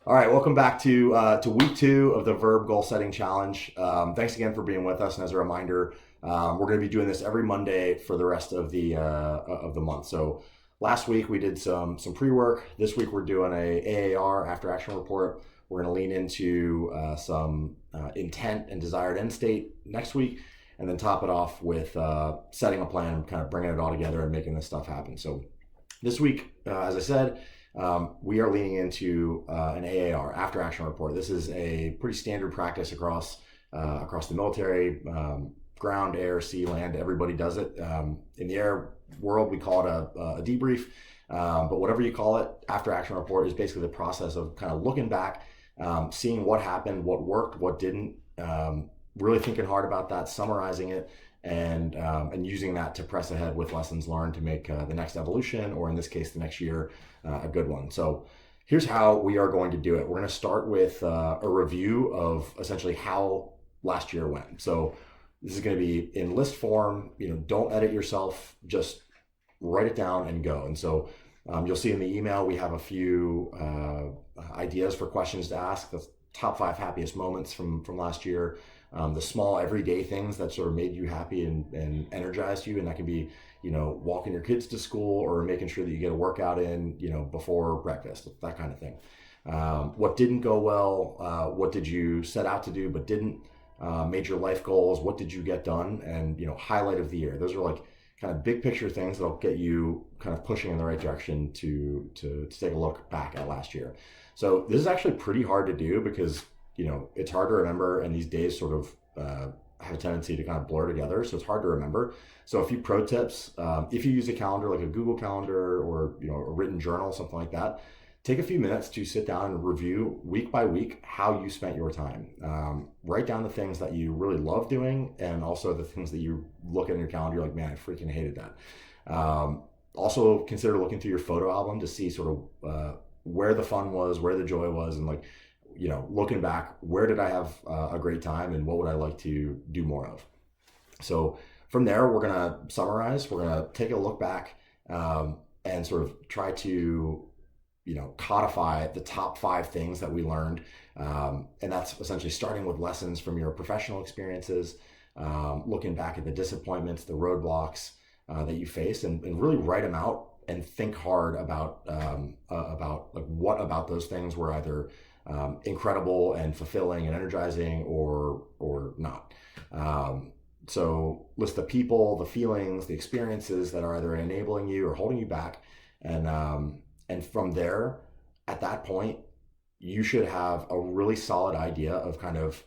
All right, welcome back to week 2 of the Verb Goal Setting Challenge. Thanks again for being with us. And as a reminder, we're going to be doing this every Monday for the rest of the month. So last week we did some pre-work. This week we're doing a AAR, after action report. We're going to lean into some intent and desired end state next week, and then top it off with setting a plan, kind of bringing it all together and making this stuff happen. So this week, as I said, we are leaning into an AAR, after action report. This is a pretty standard practice across the military, ground, air, sea, land. Everybody does it. In the air world, we call it a debrief. But whatever you call it, after action report is basically the process of kind of looking back, seeing what happened, what worked, what didn't, really thinking hard about that, summarizing it, and using that to press ahead with lessons learned to make the next evolution, or in this case, the next year, a good one. So here's how we are going to do it. We're going to start with a review of essentially how last year went. So this is going to be in list form. Don't edit yourself, just write it down and go. And so you'll see in the email we have a few ideas for questions to ask. The top 5 happiest moments from last year. The small everyday things that sort of made you happy and energized you. And that can be, walking your kids to school, or making sure that you get a workout in, before breakfast, that kind of thing. What didn't go well? What did you set out to do but didn't? Major life goals. What did you get done? And, highlight of the year. Those are like kind of big picture things that'll get you kind of pushing in the right direction to take a look back at last year. So this is actually pretty hard to do because it's hard to remember, and these days sort of have a tendency to kind of blur together. So it's hard to remember. So a few pro tips: if you use a calendar like a Google Calendar, or a written journal, something like that, take a few minutes to sit down and review week by week how you spent your time. Write down the things that you really love doing, and also the things that you look at in your calendar, you're like, man, I freaking hated that. Also consider looking through your photo album to see sort of where the fun was, where the joy was, and looking back, where did I have a great time, and what would I like to do more of? So from there, we're going to summarize. We're going to take a look back and sort of try to, codify the top 5 things that we learned. And that's essentially starting with lessons from your professional experiences, looking back at the disappointments, the roadblocks that you faced, and really write them out and think hard about what about those things were either incredible and fulfilling and energizing, or not. So list the people, the feelings, the experiences that are either enabling you or holding you back, and from there, at that point, you should have a really solid idea of kind of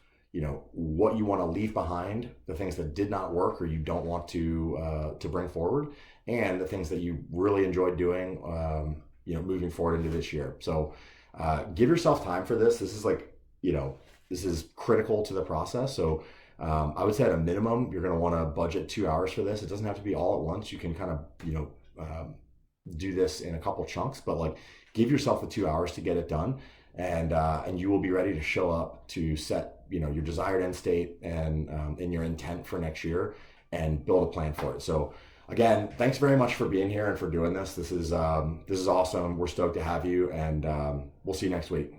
what you want to leave behind, the things that did not work or you don't want to bring forward, and the things that you really enjoyed doing, moving forward into this year. So give yourself time for this. This is this is critical to the process. So I would say at a minimum, you're going to want to budget 2 hours for this. It doesn't have to be all at once. You can kind of, do this in a couple chunks, but give yourself the 2 hours to get it done. And you will be ready to show up to set, your desired end state and your intent for next year, and build a plan for it. So again, thanks very much for being here and for doing this. This is awesome. We're stoked to have you, and we'll see you next week.